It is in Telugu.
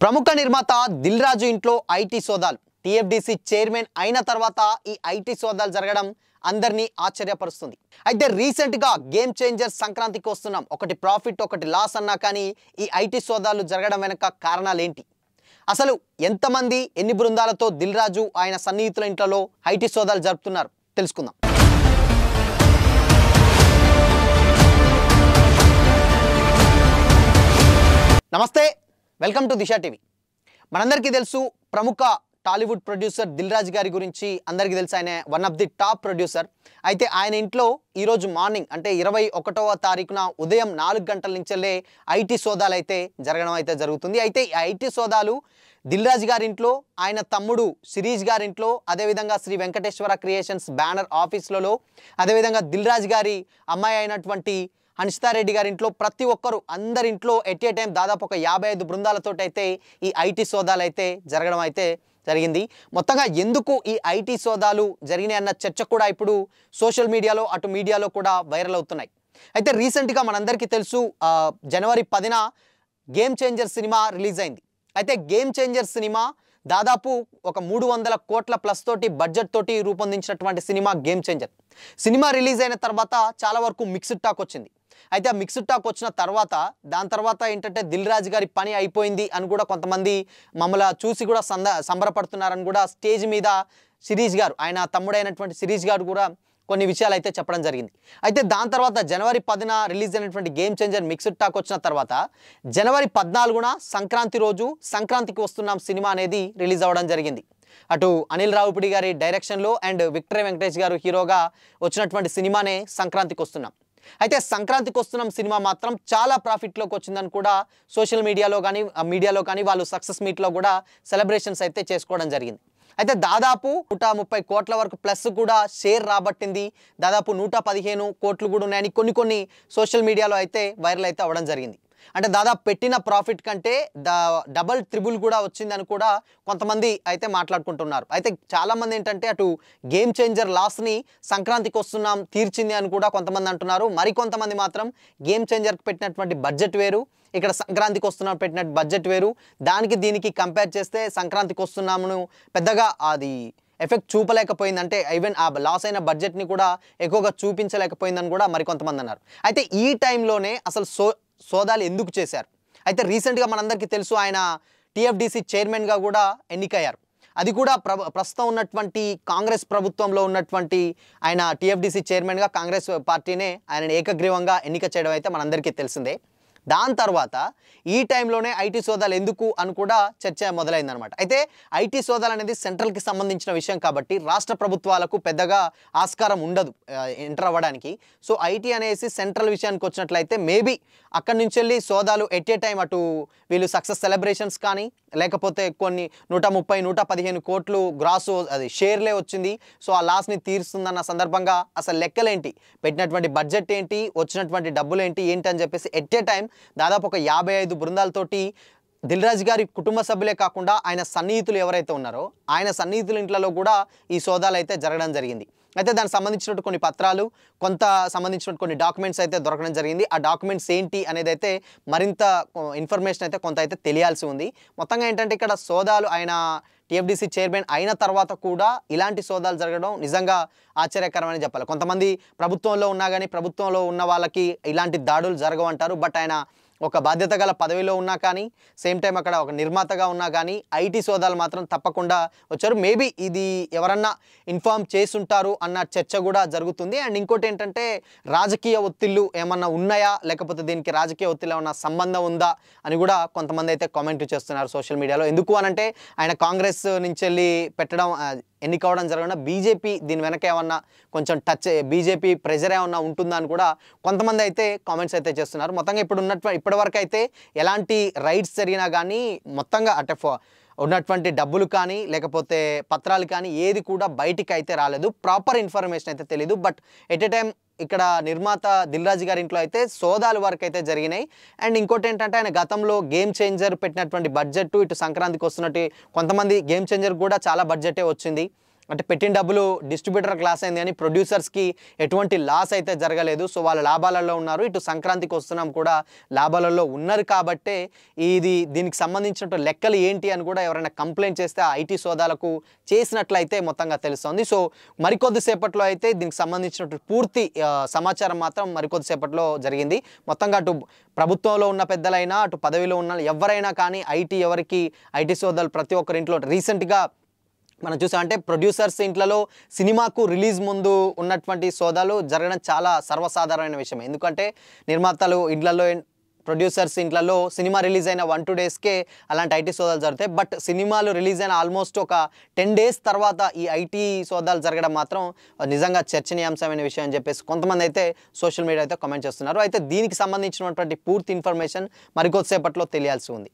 ప్రముఖ నిర్మాత దిల్ రాజు ఇంట్లో ఐటీ సోదాలు టీఎఫ్డీసీ చైర్మన్ అయిన తర్వాత ఈ ఐటీ సోదాలు జరగడం అందరినీ ఆశ్చర్యపరుస్తుంది. అయితే రీసెంట్ గా గేమ్ చేంజర్ సంక్రాంతికి వస్తున్నాం. ఒకటి ప్రాఫిట్ ఒకటి లాస్ అన్నా కానీ ఈ ఐటీ సోదాలు జరగడం వెనక కారణాలు ఏంటి? అసలు ఎంతమంది ఎన్ని బృందాలతో దిల్ రాజు ఆయన సన్నిహితుల ఇంట్లో ఐటీ సోదాలు జరుపుతున్నారు తెలుసుకుందాం. నమస్తే, వెల్కమ్ టు దిశా టీవీ. మనందరికీ తెలుసు ప్రముఖ టాలీవుడ్ ప్రొడ్యూసర్ దిల్ రాజు గారి గురించి అందరికీ తెలుసు. ఆయన one of the top producer. అయితే ఆయన ఇంట్లో ఈరోజు మార్నింగ్ అంటే 21వ తారీఖున ఉదయం 4 గంటల నుంచెల్లే ఐటీ సోదాలు అయితే జరగడం అయితే జరుగుతుంది. అయితే ఈ ఐటీ సోదాలు దిల్ రాజు గారి ఇంట్లో, ఆయన తమ్ముడు శిరీష్ గారింట్లో, అదేవిధంగా శ్రీ వెంకటేశ్వర క్రియేషన్స్ బ్యానర్ ఆఫీసులలో, అదేవిధంగా దిల్ రాజు గారి అమ్మాయి అయినటువంటి హన్షితారెడ్డి గారింట్లో, ప్రతి ఒక్కరు అందరింట్లో ఎట్ ఏ టైం దాదాపు ఒక 55 బృందాలతో అయితే ఈ ఐటీ సోదాలు అయితే జరగడం అయితే జరిగింది. మొత్తంగా ఎందుకు ఈ ఐటీ సోదాలు జరిగినాయి అన్న చర్చ కూడా ఇప్పుడు సోషల్ మీడియాలో అటు మీడియాలో కూడా వైరల్ అవుతున్నాయి. అయితే రీసెంట్గా మనందరికీ తెలుసు జనవరి 10న గేమ్ చేంజర్ సినిమా రిలీజ్ అయింది. అయితే గేమ్ చేంజర్ సినిమా దాదాపు ఒక 300 కోట్ల ప్లస్ తోటి బడ్జెట్ తోటి రూపొందించినటువంటి cinema game changer. Cinema release అయిన తర్వాత చాలా వరకు మిక్స్డ్ టాక్ వచ్చింది. అయితే ఆ మిక్స్డ్ టాక్ వచ్చిన తర్వాత దాని తర్వాత ఏంటంటే దిల్ రాజు గారి పని అయిపోయింది అని కూడా కొంతమంది మమ్మల్ని చూసి కూడా సంబరపడుతున్నారని కూడా స్టేజ్ మీద శిరీష్ గారు, ఆయన తమ్ముడైనటువంటి శిరీష్ గారు కూడా కొన్ని విషయాలు అయితే చెప్పడం జరిగింది. అయితే దాని తర్వాత జనవరి 10న రిలీజ్ అయినటువంటి గేమ్ చేంజర్ మిక్స్డ్ టాక్ వచ్చిన తర్వాత జనవరి 14న సంక్రాంతి రోజు సంక్రాంతికి వస్తున్నాం సినిమా అనేది రిలీజ్ అవ్వడం జరిగింది. అటు అనిల్ రావుపూడి గారి డైరెక్షన్లో అండ్ విక్టరీ వెంకటేష్ గారు హీరోగా వచ్చినటువంటి సినిమానే సంక్రాంతికి వస్తున్నాం. అయితే సంక్రాంతికి వస్తున్నాం సినిమా మాత్రం చాలా ప్రాఫిట్లోకి వచ్చిందని కూడా సోషల్ మీడియాలో కానీ వాళ్ళు సక్సెస్ మీట్లో కూడా సెలబ్రేషన్స్ అయితే చేసుకోవడం జరిగింది. అయితే దాదాపు 130 కోట్ల వరకు ప్లస్ కూడా షేర్ రాబట్టింది. దాదాపు 115 కోట్లు కూడా ఉన్నాయని కొన్ని సోషల్ మీడియాలో అయితే వైరల్ అయితే అవ్వడం జరిగింది. అంటే దాదాపు పెట్టిన ప్రాఫిట్ కంటే డబల్ ట్రిబుల్ కూడా వచ్చిందని కూడా కొంతమంది అయితే మాట్లాడుకుంటున్నారు. అయితే చాలామంది ఏంటంటే అటు గేమ్ చేంజర్ లాస్ని సంక్రాంతికి వస్తున్నాం తీర్చింది అని కూడా కొంతమంది అంటున్నారు. మరికొంతమంది మాత్రం గేమ్ చేంజర్కి పెట్టినటువంటి బడ్జెట్ వేరు, ఇక్కడ సంక్రాంతికి వస్తున్నాం పెట్టిన బడ్జెట్ వేరు, దానికి దీనికి కంపేర్ చేస్తే సంక్రాంతికి వస్తున్నామును పెద్దగా అది ఎఫెక్ట్ చూపలేకపోయింది. అంటే ఈవెన్ ఆ లాస్ అయిన బడ్జెట్ని కూడా ఎక్కువగా చూపించలేకపోయిందని కూడా మరికొంతమంది అన్నారు. అయితే ఈ టైంలోనే అసలు సోదాలు ఎందుకు చేశారు? అయితే రీసెంట్గా మనందరికీ తెలుసు ఆయన టీఎఫ్డీసీ చైర్మన్గా కూడా ఎన్నికయ్యారు. అది కూడా ప్రస్తుతం ఉన్నటువంటి కాంగ్రెస్ ప్రభుత్వంలో ఉన్నటువంటి ఆయన టీఎఫ్డీసీ చైర్మన్గా కాంగ్రెస్ పార్టీనే ఆయన ఏకగ్రీవంగా ఎన్నిక చేయడం అయితే మనందరికీ తెలిసిందే. దాని తర్వాత ఈ టైంలోనే ఐటీ సోదాలు ఎందుకు అని కూడా చర్చ మొదలైందనమాట. అయితే ఐటీ సోదాలు అనేది సెంట్రల్కి సంబంధించిన విషయం కాబట్టి రాష్ట్ర ప్రభుత్వాలకు పెద్దగా ఆస్కారం ఉండదు ఎంటర్ అవ్వడానికి. సో ఐటీ అనేసి సెంట్రల్ విషయానికి వచ్చినట్లయితే మేబీ అక్కడి నుంచి వెళ్ళి సోదాలు ఎట్ ఏ టైం అటు వీళ్ళు సక్సెస్ సెలబ్రేషన్స్ కానీ లేకపోతే కొన్ని 130-115 కోట్లు గ్రాసు అది షేర్లే వచ్చింది. సో ఆ లాస్ని తీరుస్తుందన్న సందర్భంగా అసలు లెక్కలేంటి, పెట్టినటువంటి బడ్జెట్ ఏంటి, వచ్చినటువంటి డబ్బులు ఏంటి అని చెప్పేసి ఎట్ ఏ టైం దాదాపు ఒక 55 బృందాలతోటి దిల్ రాజు గారి కుటుంబ సభ్యులే కాకుండా ఆయన సన్నిహితులు ఎవరైతే ఉన్నారో ఆయన సన్నిహితుల ఇంట్లో కూడా ఈ సోదాలు అయితే జరగడం జరిగింది. అయితే దానికి సంబంధించినట్టు కొన్ని పత్రాలు, కొంత సంబంధించినట్టు కొన్ని డాక్యుమెంట్స్ అయితే దొరకడం జరిగింది. ఆ డాక్యుమెంట్స్ ఏంటి అనేది అయితే మరింత ఇన్ఫర్మేషన్ అయితే కొంత అయితే తెలియాల్సి ఉంది. మొత్తంగా ఏంటంటే ఇక్కడ సోదాలు ఆయన టీఎఫ్డీసీ చైర్మన్ అయిన తర్వాత కూడా ఇలాంటి సోదాలు జరగడం నిజంగా ఆశ్చర్యకరమని చెప్పాలి. కొంతమంది ప్రభుత్వంలో ఉన్నా కానీ ప్రభుత్వంలో ఉన్న వాళ్ళకి ఇలాంటి దాడులు జరగవంటారు. బట్ ఆయన ఒక బాధ్యత గల పదవిలో ఉన్నా కానీ సేమ్ టైం అక్కడ ఒక నిర్మాతగా ఉన్నా కానీ ఐటీ సోదాలు మాత్రం తప్పకుండా వచ్చారు. మేబీ ఇది ఎవరన్నా ఇన్ఫార్మ్ చేసుంటారు అన్న చర్చ కూడా జరుగుతుంది. అండ్ ఇంకోటి ఏంటంటే రాజకీయ ఒత్తిళ్ళు ఏమన్నా ఉన్నాయా, లేకపోతే దీనికి రాజకీయ ఒత్తిళ్ళు ఏమన్నా సంబంధం ఉందా అని కూడా కొంతమంది అయితే కామెంట్ చేస్తున్నారు సోషల్ మీడియాలో. ఎందుకు అనంటే ఆయన కాంగ్రెస్ నుంచి వెళ్ళి పెట్టడం ఎన్నికవడం జరగకుండా బీజేపీ దీని వెనక ఏమన్నా కొంచెం బీజేపీ ప్రెజర్ ఏమన్నా ఉంటుందా అని కూడా కొంతమంది అయితే కామెంట్స్ అయితే చేస్తున్నారు. మొత్తంగా ఇప్పటివరకు అయితే ఎలాంటి రైడ్స్ జరిగినా కానీ మొత్తంగా అంటే ఉన్నటువంటి డబ్బులు కానీ లేకపోతే పత్రాలు కానీ ఏది కూడా బయటికి అయితే రాలేదు. ప్రాపర్ ఇన్ఫర్మేషన్ అయితే తెలీదు. బట్ ఎట్ ఏ టైం ఇక్కడ నిర్మాత దిల్ రాజు గారి ఇంట్లో అయితే సోదాలు వరకు అయితే జరిగినాయి. అండ్ ఇంకోటి ఏంటంటే ఆయన గతంలో గేమ్ చేంజర్ పెట్టినటువంటి బడ్జెట్ ఇటు సంక్రాంతికి వస్తున్నట్టు కొంతమంది గేమ్ చేంజర్ కూడా చాలా బడ్జెటే వచ్చింది. అంటే పెట్టిన డబ్బులు డిస్ట్రిబ్యూటర్ క్లాస్ అయింది కానీ ప్రొడ్యూసర్స్కి ఎటువంటి లాస్ అయితే జరగలేదు. సో వాళ్ళ లాభాలలో ఉన్నారు. ఇటు సంక్రాంతికి వస్తున్నాం కూడా లాభాలలో ఉన్నారు కాబట్టే దీనికి సంబంధించిన లెక్కలు ఏంటి అని కూడా ఎవరైనా కంప్లైంట్ చేస్తే ఆ ఐటీ సోదాలకు చేసినట్లయితే మొత్తంగా తెలుస్తుంది. సో మరికొద్దిసేపట్లో అయితే దీనికి సంబంధించిన పూర్తి సమాచారం మాత్రం మరికొద్దిసేపట్లో జరిగింది. మొత్తంగా అటు ప్రభుత్వంలో ఉన్న పెద్దలైనా అటు పదవిలో ఉన్న ఎవరైనా కానీ ఐటీ సోదాలు ప్రతి ఒక్కరి ఇంట్లో రీసెంట్గా మనం చూసాం. అంటే ప్రొడ్యూసర్స్ ఇంట్లలో సినిమాకు రిలీజ్ ముందు ఉన్నటువంటి సోదాలు జరగడం చాలా సర్వసాధారణమైన విషయం. ఎందుకంటే నిర్మాతలు ఇంట్లలో ప్రొడ్యూసర్స్ ఇంట్లలో సినిమా రిలీజ్ అయిన 1-2 డేస్కే అలాంటి ఐటీ సోదాలు జరుగుతాయి. బట్ సినిమాలు రిలీజ్ అయిన ఆల్మోస్ట్ ఒక 10 డేస్ తర్వాత ఈ ఐటీ సోదాలు జరగడం మాత్రం నిజంగా చర్చనీయాంశమైన విషయం అని చెప్పేసి కొంతమంది అయితే సోషల్ మీడియా అయితే కామెంట్ చేస్తున్నారు. అయితే దీనికి సంబంధించినటువంటి పూర్తి ఇన్ఫర్మేషన్ మరికొద్దిసేపట్లో తెలియాల్సి ఉంది.